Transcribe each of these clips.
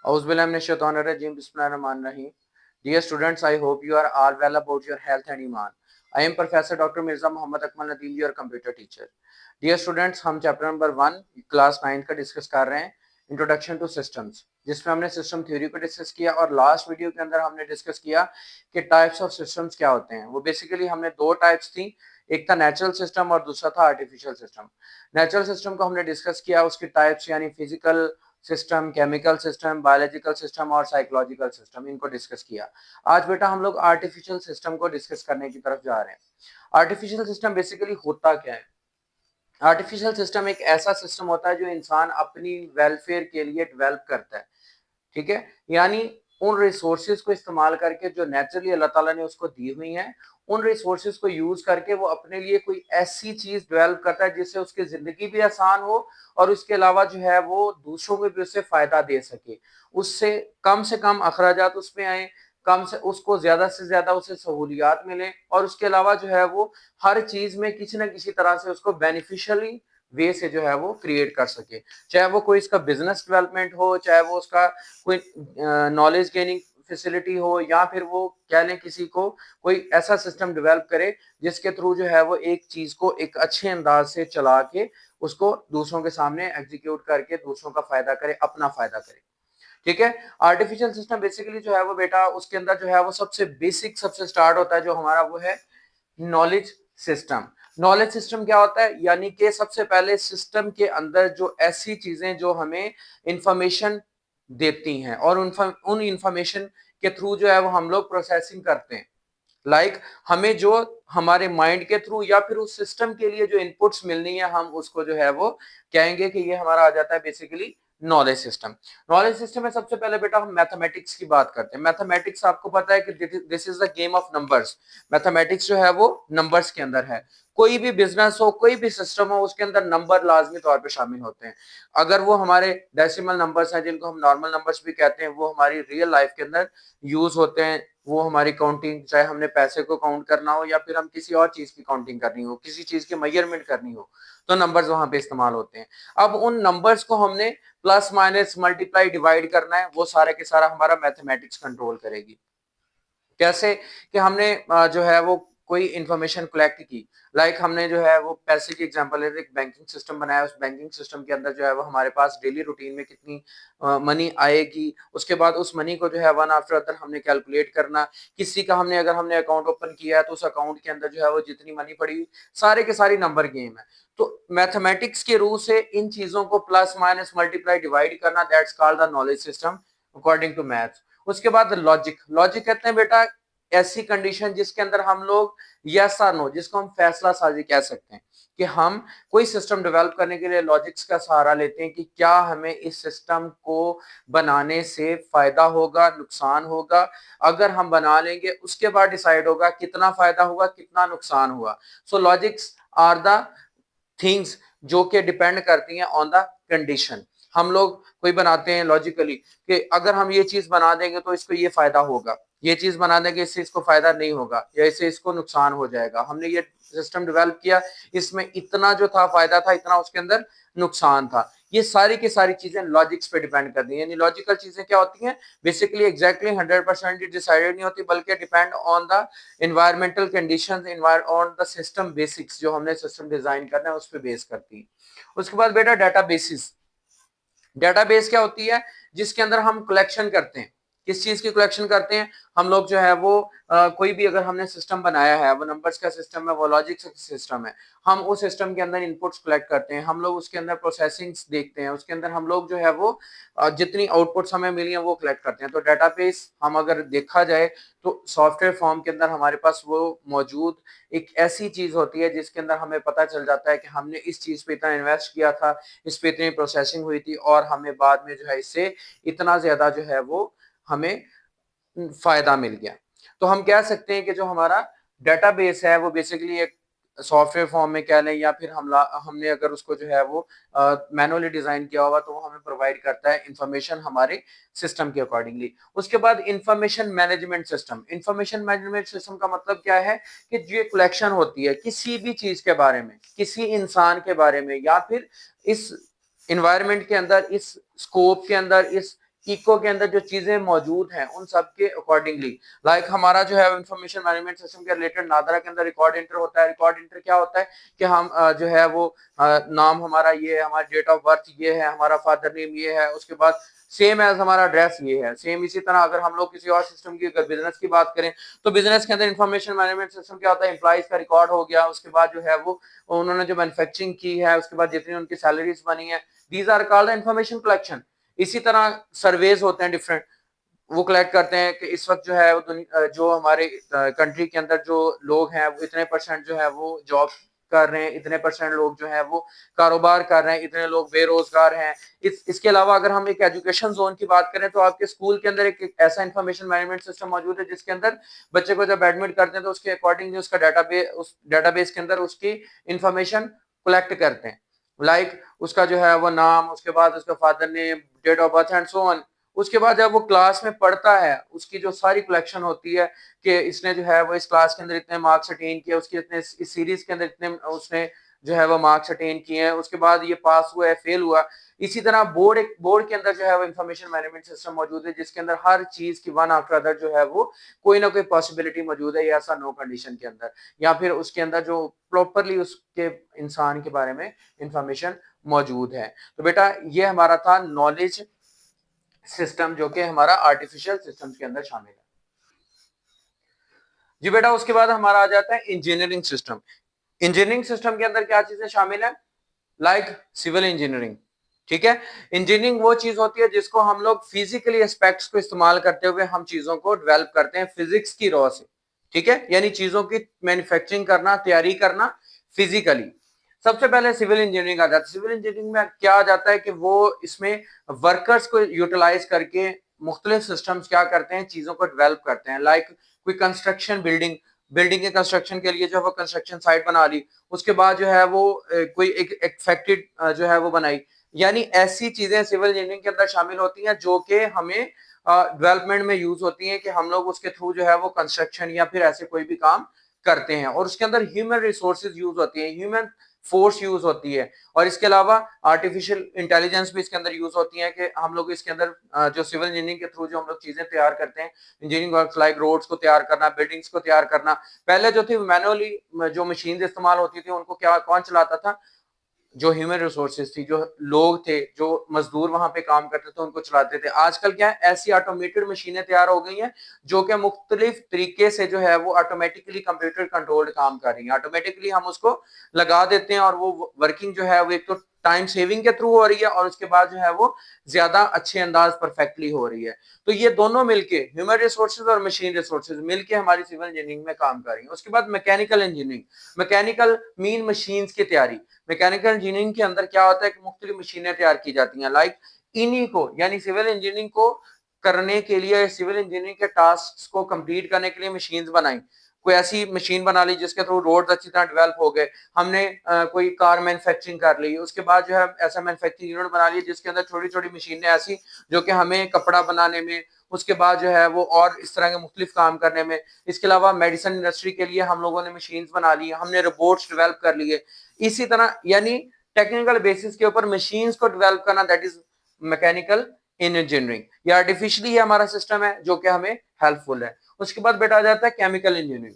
Auzubillahiminash-shaytanir-rajim. Bismillahir-rahmanir-rahim. Dear students, I hope you are all well about your health and iman. I am Professor Dr. Mirza Muhammad Akmal Nadeem, your computer teacher. Dear students, हम chapter number 1 class 9 का discuss कर रहे हैं, introduction to systems, जिसमें हमने system theory को discuss किया और लास्ट वीडियो के अंदर हमने डिस्कस किया कि टाइप्स ऑफ सिस्टम्स क्या होते हैं। वो बेसिकली हमने दो टाइप्स थी, एक था नेचुरल सिस्टम और दूसरा था आर्टिफिशियल सिस्टम। नेचुरल सिस्टम को हमने डिस्कस किया, उसकी टाइप्स यानी physical system, chemical system, biological system और साइकोलॉजिकल सिस्टम, इनको डिस्कस किया। आज बेटा हम लोग आर्टिफिशियल सिस्टम को डिस्कस करने की तरफ जा रहे हैं। आर्टिफिशियल सिस्टम बेसिकली होता क्या है? आर्टिफिशियल सिस्टम एक ऐसा सिस्टम होता है जो इंसान अपनी वेलफेयर के लिए डेवलप करता है, ठीक है, यानी उन रिसोर्सेज को इस्तेमाल करके जो नेचुरली अल्लाह ताला ने उसको दी हुई हैं, उन रिसोर्सेज को यूज करके वो अपने लिए कोई ऐसी चीज डेवलप करता है जिससे उसकी जिंदगी भी आसान हो और उसके अलावा जो है वो दूसरों को भी उससे फायदा दे सके, उससे कम अखराजात उसमें आए, कम से ज्यादा उसे सहूलियात मिले और उसके अलावा जो है वो हर चीज में किसी न किसी तरह से उसको बेनिफिशियली वे से जो है वो क्रिएट कर सके, चाहे वो कोई इसका बिजनेस डेवलपमेंट हो, चाहे वो उसका कोई नॉलेज गेनिंग फैसिलिटी हो, या फिर वो कह लें किसी को कोई ऐसा सिस्टम डेवलप करे जिसके थ्रू जो है वो एक चीज को एक अच्छे अंदाज से चला के उसको दूसरों के सामने एग्जीक्यूट करके दूसरों का फायदा करे, अपना फायदा करे, ठीक है। आर्टिफिशियल सिस्टम बेसिकली जो है वो बेटा उसके अंदर जो है वो सबसे बेसिक सबसे स्टार्ट होता है जो हमारा वो है नॉलेज सिस्टम। नॉलेज सिस्टम क्या होता है? यानी कि सबसे पहले सिस्टम के अंदर जो ऐसी चीजें जो हमें इंफॉर्मेशन देती हैं और उन इंफॉर्मेशन के थ्रू जो है वो हम लोग प्रोसेसिंग करते हैं, हमें जो हमारे माइंड के थ्रू या फिर उस सिस्टम के लिए जो इनपुट्स मिलनी है हम उसको जो है वो कहेंगे कि ये हमारा आ जाता है basically knowledge system. Knowledge system में सबसे पहले बेटा हम मैथमेटिक्स की बात करते हैं। मैथमेटिक्स आपको पता है कि this is the game of numbers. Mathematics जो है वो नंबर्स के अंदर है। कोई भी बिजनेस हो, कोई भी सिस्टम हो, उसके अंदर नंबर लाजमी तौर पे शामिल होते हैं। अगर वो हमारे डेसिमल नंबर्स हैं जिनको हम नॉर्मल नंबर्स भी कहते हैं, वो हमारी रियल लाइफ के अंदर यूज होते हैं, वो हमारी काउंटिंग, चाहे हमने पैसे को काउंट करना हो या फिर हम किसी और चीज की काउंटिंग करनी हो, किसी चीज की मेजरमेंट करनी हो, तो नंबर्स वहां पे इस्तेमाल होते हैं। अब उन नंबर्स को हमने प्लस माइनस मल्टीप्लाई डिवाइड करना है, वो सारे के सारा हमारा मैथमेटिक्स कंट्रोल करेगी। कैसे कि हमने जो है वो कोई इंफॉर्मेशन कलेक्ट की, हमने जो है वो पैसे की एग्जांपल है, एक बैंकिंग सिस्टम बनाया, उस बैंकिंग सिस्टम के अंदर जो है वो हमारे पास डेली रूटीन में कितनी मनी आएगी, उसके बाद उस मनी को जो है वन आफ्टर अदर हमने कैलकुलेट करना। किसी का अगर हमने अकाउंट ओपन किया है तो उस अकाउंट के अंदर जो है वो जितनी मनी पड़ी, सारे के सारी नंबर गेम है। तो मैथमेटिक्स के रूल से इन चीजों को प्लस माइनस मल्टीप्लाई डिवाइड करना, that's called the knowledge system according to maths. उसके बाद लॉजिक। लॉजिक कहते हैं बेटा ऐसी कंडीशन जिसके अंदर हम लोग यस और नो, जिसको हम फैसला साजी कह सकते हैं, कि हम कोई सिस्टम डेवलप करने के लिए लॉजिक्स का सहारा लेते हैं कि क्या हमें इस सिस्टम को बनाने से फायदा होगा, नुकसान होगा। अगर हम बना लेंगे उसके बाद डिसाइड होगा कितना फायदा होगा, कितना नुकसान हुआ। सो लॉजिक्स आर द थिंग्स जो कि डिपेंड करती हैं ऑन द कंडीशन। हम लोग कोई बनाते हैं लॉजिकली कि अगर हम ये चीज बना देंगे तो इसको ये फायदा होगा, ये चीज बना देंगे इससे इसको फायदा नहीं होगा या इससे इसको नुकसान हो जाएगा। हमने ये सिस्टम डेवलप किया, इसमें इतना जो था फायदा था, इतना उसके अंदर नुकसान था। ये सारी की सारी चीजें लॉजिक्स पे डिपेंड करती हैं। यानी लॉजिकल चीजें क्या होती हैं? बेसिकली एग्जैक्टली 100% डिसाइडेड नहीं होती, बल्कि depend on the environmental conditions, on the system basics, जो हमने सिस्टम डिजाइन करना है उस पर बेस करती है। उसके बाद बेटा डेटाबेसिस। डेटाबेस क्या होती है? जिसके अंदर हम कलेक्शन करते हैं। किस चीज की कलेक्शन करते हैं? हम लोग जो है वो कोई भी अगर हमने सिस्टम बनाया है, वो नंबर्स का सिस्टम है, वो लॉजिक सिस्टम है, हम उस सिस्टम के अंदर इनपुट्स कलेक्ट करते हैं, हम लोग उसके अंदर प्रोसेसिंग्स देखते हैं, उसके अंदर हम लोग जो है वो जितनी आउटपुट्स हमें मिली है वो कलेक्ट करते हैं। तो डेटाबेस हम अगर देखा जाए तो सॉफ्टवेयर फॉर्म के अंदर हमारे पास वो मौजूद एक ऐसी चीज होती है जिसके अंदर हमें पता चल जाता है कि हमने इस चीज पे इतना इन्वेस्ट किया था, इस पे इतनी प्रोसेसिंग हुई थी और हमें बाद में जो है इससे इतना ज्यादा जो है वो हमें फायदा मिल गया। तो हम कह सकते हैं कि जो हमारा डेटाबेस है वो बेसिकली एक सॉफ्टवेयर फॉर्म में कह लें, या फिर हमने अगर उसको जो है वो मैनुअली डिजाइन किया होगा तो वो हमें प्रोवाइड करता है इंफॉर्मेशन हमारे सिस्टम के अकॉर्डिंगली। उसके बाद information management system. Information management system का मतलब क्या है? कि जो कलेक्शन होती है किसी भी चीज के बारे में, किसी इंसान के बारे में, या फिर इस इन्वायरमेंट के अंदर, इस स्कोप के अंदर, इस इको के अंदर जो चीजें मौजूद हैं उन सब के अकॉर्डिंगली, लाइक हमारा जो है इंफॉर्मेशन मैनेजमेंट सिस्टम के रिलेटेड नादरा के अंदर रिकॉर्ड एंटर होता है। रिकॉर्ड एंटर क्या होता है कि हम जो है वो नाम हमारा ये है, हमारा डेट ऑफ बर्थ ये है, हमारा फादर नेम ये है, उसके बाद सेम एज हमारा एड्रेस ये है। सेम इसी तरह अगर हम लोग किसी और सिस्टम की अगर बिजनेस की बात करें तो बिजनेस के अंदर इंफॉर्मेशन मैनेजमेंट सिस्टम क्या होता है, एम्प्लॉइज का रिकॉर्ड हो गया, उसके बाद जो है वो उन्होंने जो मैन्युफैक्चरिंग की है, उसके बाद जितनी उनकी सैलरीज बनी है, these are called information collection. इसी तरह सर्वेज होते हैं डिफरेंट, वो कलेक्ट करते हैं कि इस वक्त जो है वो जो हमारे कंट्री के अंदर जो लोग हैं वो इतने परसेंट जो है वो जॉब कर रहे हैं, इतने परसेंट लोग जो है वो कारोबार कर रहे हैं, इतने लोग बेरोजगार हैं। इसके अलावा अगर हम एक एजुकेशन जोन की बात करें तो आपके स्कूल के अंदर एक ऐसा इंफॉर्मेशन मैनेजमेंट सिस्टम मौजूद है जिसके अंदर बच्चे को जब एडमिट करते हैं तो उसके अकॉर्डिंग उसका डाटाबेस, उस डाटाबेस के अंदर उसकी इंफॉर्मेशन कलेक्ट करते हैं, लाइक उसका जो है वो नाम, उसके बाद उसका father name, date of birth and so on. उसके बाद जब वो क्लास में पढ़ता है उसकी जो सारी कलेक्शन होती है कि इसने जो है वो इस क्लास के अंदर इतने मार्क्स अटेन किए, उसके इतने इस सीरीज के अंदर इतने उसने जो है वो मार्क्स अटेन किए हैं, उसके बाद ये पास हुआ है, फेल हुआ। इसी तरह बोर्ड के अंदर जो है वो इंफॉर्मेशन मैनेजमेंट सिस्टम मौजूद है जिसके अंदर हर चीज की वन आफ्टर अदर जो है वो कोई ना कोई पॉसिबिलिटी मौजूद है, या ऐसा नो कंडीशन के अंदर, या फिर उसके अंदर जो प्रॉपरली उसके इंसान के बारे में इंफॉर्मेशन मौजूद है। तो बेटा ये हमारा था नॉलेज सिस्टम जो कि हमारा आर्टिफिशियल सिस्टम्स के अंदर शामिल है। जी बेटा उसके बाद हमारा आ जाता है इंजीनियरिंग सिस्टम। इंजीनियरिंग सिस्टम के अंदर क्या चीजें शामिल है, लाइक सिविल इंजीनियरिंग। ठीक है, इंजीनियरिंग वो चीज होती है जिसको हम लोग फिजिकली एस्पेक्ट्स को इस्तेमाल करते हुए हम चीजों को डेवलप करते हैं फिजिक्स की रॉ से। ठीक है, यानी चीजों की मैन्युफैक्चरिंग करना, तैयारी करना फिजिकली। सबसे पहले सिविल इंजीनियरिंग आ जाता है। सिविल इंजीनियरिंग में क्या आ जाता है कि वो इसमें वर्कर्स को यूटिलाइज करके मुख्तलिफ सिस्टम्स क्या करते हैं, चीजों को डेवलप करते हैं, लाइक कोई कंस्ट्रक्शन बिल्डिंग के कंस्ट्रक्शन के लिए जो है वो कंस्ट्रक्शन साइट बना ली, उसके बाद जो है वो कोई एक फैक्ट्री जो है वो बनाई। यानी ऐसी चीजें सिविल इंजीनियरिंग के अंदर शामिल होती हैं जो कि हमें डेवलपमेंट में यूज होती हैं कि हम लोग उसके थ्रू जो है वो कंस्ट्रक्शन या फिर ऐसे कोई भी काम करते हैं। और उसके अंदर ह्यूमन रिसोर्सेज यूज होती है, ह्यूमन फोर्स यूज होती है, और इसके अलावा आर्टिफिशियल इंटेलिजेंस भी इसके अंदर यूज होती है कि हम लोग इसके अंदर जो सिविल इंजीनियरिंग के थ्रू जो हम लोग चीजें तैयार करते हैं, इंजीनियरिंग वर्क्स लाइक रोड्स को तैयार करना, बिल्डिंग्स को तैयार करना। पहले जो थी मैनुअली जो मशीन इस्तेमाल होती थी उनको क्या कौन चलाता था, जो ह्यूमन रिसोर्सेज थी, जो लोग थे, जो मजदूर वहां पे काम करते थे उनको चलाते थे। आजकल क्या है, ऐसी ऑटोमेटेड मशीनें तैयार हो गई हैं जो कि मुख्तलिफ तरीके से जो है वो ऑटोमेटिकली कंप्यूटर कंट्रोल्ड काम कर रही है। ऑटोमेटिकली हम उसको लगा देते हैं और वो वर्किंग जो है वो एक तो टाइम सेविंग के थ्रू हो रही है और उसके बाद जो है वो ज्यादा अच्छे अंदाज परफेक्टली हो रही है। तो ये दोनों मिलके ह्यूमन रिसोर्सेज और मशीन रिसोर्सेज मिलके हमारी सिविल इंजीनियरिंग में काम कर रही है। उसके बाद mechanical engineering, mechanical mean machines की तैयारी। मैकेनिकल इंजीनियरिंग के अंदर क्या होता है कि मुख्तलिफ मशीनें तैयार की जाती हैं, लाइक इन्हीं को यानी सिविल इंजीनियरिंग को करने के लिए, सिविल इंजीनियरिंग के टास्क को कंप्लीट करने के लिए मशीन्स बनाई। कोई ऐसी मशीन बना ली जिसके थ्रू रोड अच्छी तरह डेवलप हो गए, हमने कोई कार मैन्युफैक्चरिंग कर ली, उसके बाद जो है ऐसा मैन्युफैक्चरिंग यूनिट बना लिया जिसके अंदर छोटी छोटी मशीनें ऐसी जो कि हमें कपड़ा बनाने में, उसके बाद जो है वो और इस तरह के मुख्तलिफ काम करने में। इसके अलावा मेडिसिन इंडस्ट्री के लिए हम लोगों ने मशीन्स बना ली, हमने रोबोट्स डेवलप कर लिए। इसी तरह यानी टेक्निकल बेसिस के ऊपर मशीन्स को डेवलप करना, that is mechanical in engineering. ये आर्टिफिशियली हमारा सिस्टम है जो कि हमें हेल्पफुल है। उसके बाद बेटा आ जाता है केमिकल इंजीनियरिंग।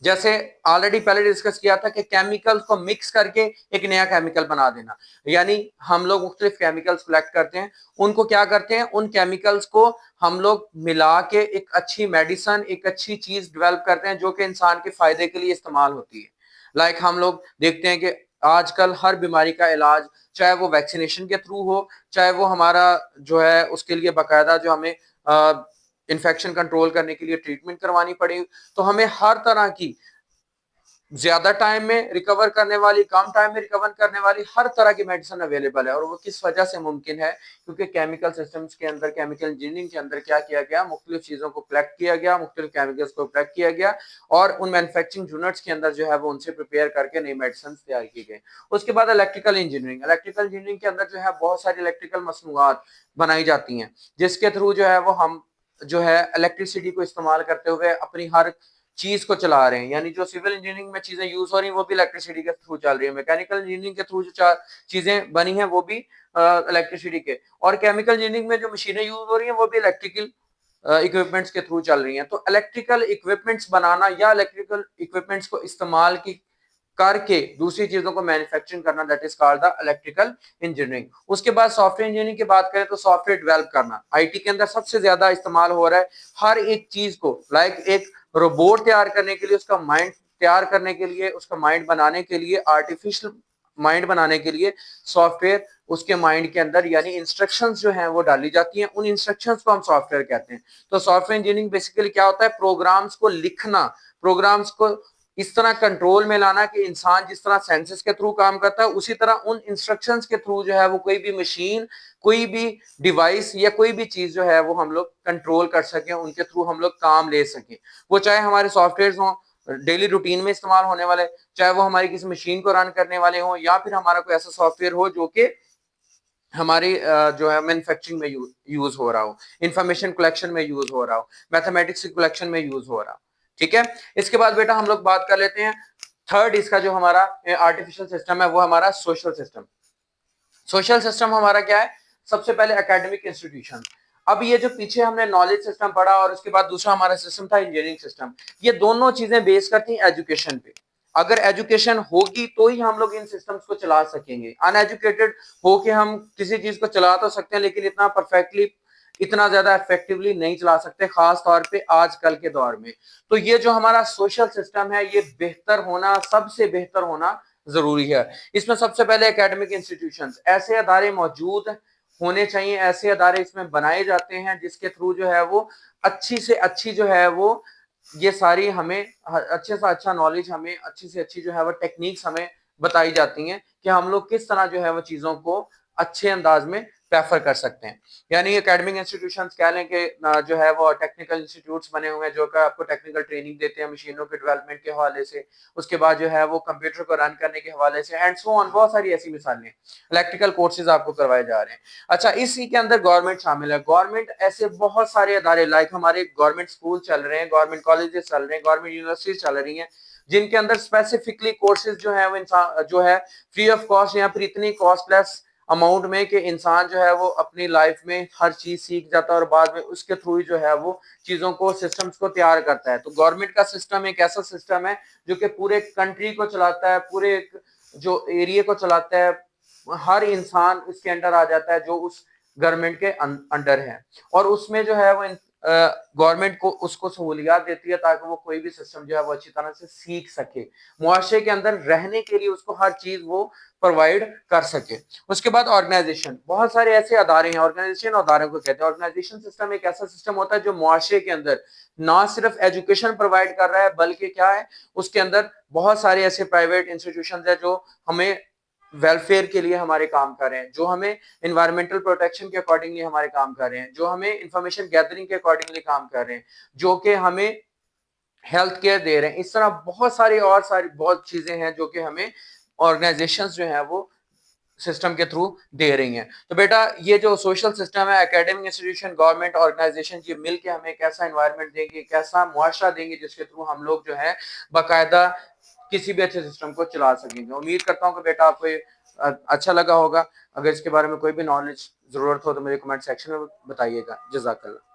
जैसे ऑलरेडी पहले डिस्कस किया था कि केमिकल्स को मिक्स करके एक नया केमिकल बना देना, यानी हम लोग मुख्तलिफ केमिकल्स कलेक्ट करते हैं, उनको क्या करते हैं, उन केमिकल्स को हम लोग मिला के एक अच्छी मेडिसिन, एक अच्छी चीज डेवलप करते हैं जो कि इंसान के फायदे के लिए इस्तेमाल होती है। लाइक हम लोग देखते हैं कि आजकल हर बीमारी का इलाज, चाहे वो वैक्सीनेशन के थ्रू हो, चाहे वो हमारा जो है उसके लिए बाकायदा जो हमें इन्फेक्शन कंट्रोल करने के लिए ट्रीटमेंट करवानी पड़ी, तो हमें हर तरह की ज्यादा टाइम में रिकवर करने वाली, कम टाइम में रिकवर करने वाली हर तरह की मेडिसिन अवेलेबल है। और वो किस वजह से मुमकिन है, क्योंकि केमिकल सिस्टम्स के अंदर, केमिकल इंजीनियरिंग के अंदर क्या किया गया, मुख्तलिफ चीजों को कलेक्ट किया गया, मुख्तलिफ केमिकल्स को कलेक्ट किया गया और उन मैन्युफैक्चरिंग यूनिट्स के अंदर जो है वो उनसे प्रिपेयर करके नई मेडिसिन तैयार की गई। उसके बाद इलेक्ट्रिकल इंजीनियरिंग, इलेक्ट्रिकल इंजीनियरिंग के अंदर जो है बहुत सारी इलेक्ट्रिकल मसनूआत बनाई जाती हैं जिसके थ्रू जो है वो हम जो है इलेक्ट्रिसिटी को इस्तेमाल करते हुए अपनी हर चीज को चला रहे हैं, यानी जो सिविल इंजीनियरिंग में चीजें यूज हो रही हैं वो भी इलेक्ट्रिसिटी के थ्रू चल रही है, मैकेनिकल इंजीनियरिंग के थ्रू जो चीजें बनी हैं वो भी इलेक्ट्रिसिटी के, और केमिकल इंजीनियरिंग में जो मशीनें यूज हो रही हैं वो भी इलेक्ट्रिकल इक्विपमेंट्स के थ्रू चल रही हैं। तो इलेक्ट्रिकल इक्विपमेंट्स बनाना या इलेक्ट्रिकल इक्विपमेंट्स को इस्तेमाल की करके दूसरी चीजों को मैन्युफैक्चरिंग करना, that is called the electrical engineering. उसके बाद सॉफ्टवेयर इंजीनियरिंग की बात करें तो सॉफ्टवेयर डेवलप करना आईटी के अंदर सबसे ज्यादा इस्तेमाल हो रहा है। हर एक चीज को लाइक एक रोबोट तैयार करने के लिए, उसका माइंड तैयार करने के लिए, उसका माइंड बनाने के लिए, आर्टिफिशियल माइंड बनाने के लिए सॉफ्टवेयर उसके माइंड के अंदर यानी इंस्ट्रक्शंस जो हैं वो डाली जाती हैं, उन इंस्ट्रक्शंस को हम सॉफ्टवेयर कहते हैं। तो सॉफ्टवेयर इंजीनियरिंग बेसिकली क्या होता है, प्रोग्राम्स को लिखना, प्रोग्राम्स को इस तरह कंट्रोल में लाना कि इंसान जिस तरह सेंसेस के थ्रू काम करता है उसी तरह उन इंस्ट्रक्शंस के थ्रू जो है वो कोई भी मशीन, कोई भी डिवाइस या कोई भी चीज जो है वो हम लोग कंट्रोल कर सकें, उनके थ्रू हम लोग काम ले सकें। वो चाहे हमारे सॉफ्टवेयर हों डेली रूटीन में इस्तेमाल होने वाले, चाहे वो हमारी किसी मशीन को रन करने वाले हों, या फिर हमारा कोई ऐसा सॉफ्टवेयर हो जो कि हमारी जो है मैन्युफैक्चरिंग में यूज हो रहा हो, इंफॉर्मेशन कलेक्शन में यूज हो रहा हो, मैथमेटिक्स कलेक्शन में यूज हो रहा हो। ठीक है, इसके बाद बेटा हम लोग बात कर लेते हैं थर्ड, इसका जो हमारा आर्टिफिशियल सिस्टम है वो हमारा सोशल सिस्टम। सोशल सिस्टम हमारा क्या है, सबसे पहले एकेडमिक इंस्टीट्यूशन। अब ये जो पीछे हमने नॉलेज सिस्टम पढ़ा और उसके बाद दूसरा हमारा सिस्टम था इंजीनियरिंग सिस्टम, ये दोनों चीजें बेस करती हैं एजुकेशन पे। अगर एजुकेशन होगी तो ही हम लोग इन सिस्टम्स को चला सकेंगे। अनएजुकेटेड होके हम किसी चीज को चला तो सकते हैं लेकिन इतना परफेक्टली, इतना ज्यादा इफेक्टिवली नहीं चला सकते, खास तौर पे आजकल के दौर में। तो ये जो हमारा सोशल सिस्टम है ये बेहतर होना, सबसे बेहतर होना जरूरी है। इसमें सबसे पहले एकेडमिक इंस्टीट्यूशंस, ऐसे अदारे मौजूद होने चाहिए, ऐसे अदारे इसमें बनाए जाते हैं जिसके थ्रू जो है वो अच्छी से अच्छी जो है वो ये सारी हमें अच्छे से अच्छा नॉलेज, हमें अच्छी से अच्छी जो है वो टेक्निक्स हमें बताई जाती हैं कि हम लोग किस तरह जो है वो चीजों को अच्छे अंदाज में प्रेफर कर सकते हैं। यानी एकेडमिक इंस्टीट्यूशंस कह लें कि जो है वो टेक्निकल इंस्टीट्यूट्स बने हुए हैं जो कि आपको टेक्निकल ट्रेनिंग देते हैं मशीनों के डेवलपमेंट के हवाले से, उसके बाद जो है वो कंप्यूटर को रन करने के हवाले से, एंड सो ऑन, बहुत सारी ऐसी मिसालें, इलेक्ट्रिकल कोर्सेज आपको करवाए जा रहे हैं। अच्छा, इसी के अंदर गवर्नमेंट शामिल है। गवर्नमेंट ऐसे बहुत सारे अदारे, लाइक हमारे गवर्नमेंट स्कूल चल रहे हैं, गवर्नमेंट कॉलेजेस चल रहे हैं, गवर्नमेंट यूनिवर्सिटीज चल रही हैं, जिनके अंदर स्पेसिफिकली कोर्सेज जो है वो इंसान जो है फ्री ऑफ कॉस्ट या फिर इतनी कॉस्टलेस अमाउंट में कि इंसान जो है वो अपनी लाइफ में हर चीज सीख जाता है और बाद में उसके थ्रू ही जो है वो चीजों को, सिस्टम्स को तैयार करता है। तो गवर्नमेंट का सिस्टम एक ऐसा सिस्टम है जो कि पूरे कंट्री को चलाता है, पूरे जो एरिया को चलाता है, हर इंसान इसके अंडर आ जाता है जो उस गवर्नमेंट के अंडर है, और उसमें जो है वो गवर्नमेंट को उसको सहूलियात देती है ताकि वो कोई भी सिस्टम जो है वो अच्छी तरह से सीख सके, मुआशरे के अंदर रहने के लिए उसको हर चीज वो प्रोवाइड कर सके। उसके बाद ऑर्गेनाइजेशन, बहुत सारे ऐसे अदारे हैं, ऑर्गेनाइजेशन अदारों को कहते हैं। ऑर्गेनाइजेशन सिस्टम एक ऐसा सिस्टम होता है जो मुआशरे के अंदर ना सिर्फ एजुकेशन प्रोवाइड कर रहा है बल्कि क्या है, उसके अंदर बहुत सारे ऐसे प्राइवेट इंस्टीट्यूशन है जो हमें वेलफेयर के लिए हमारे काम कर रहे हैं, जो हमें इन्वायरमेंटल प्रोटेक्शन के अकॉर्डिंगली हमारे काम कर रहे हैं, जो हमें इंफॉर्मेशन गैदरिंग के अकॉर्डिंगली काम कर रहे हैं, जो कि हमें हेल्थ केयर दे रहे हैं। इस तरह बहुत सारी और सारी बहुत चीजें हैं जो कि हमें ऑर्गेनाइजेशंस जो है वो सिस्टम के थ्रू दे रही हैं। तो बेटा ये जो सोशल सिस्टम है, एकेडमिक इंस्टीट्यूशन, गवर्नमेंट, ऑर्गेनाइजेशन, ये मिलके हमें कैसा एनवायरनमेंट देंगे, कैसा मुआशरा देंगे जिसके थ्रू हम लोग जो है बाकायदा किसी भी अच्छे सिस्टम को चला सकेंगे। उम्मीद करता हूँ कि बेटा आपको ये अच्छा लगा होगा। अगर इसके बारे में कोई भी नॉलेज जरूरत हो तो मेरे कमेंट सेक्शन में बताइएगा। जज़ाकल्लाह।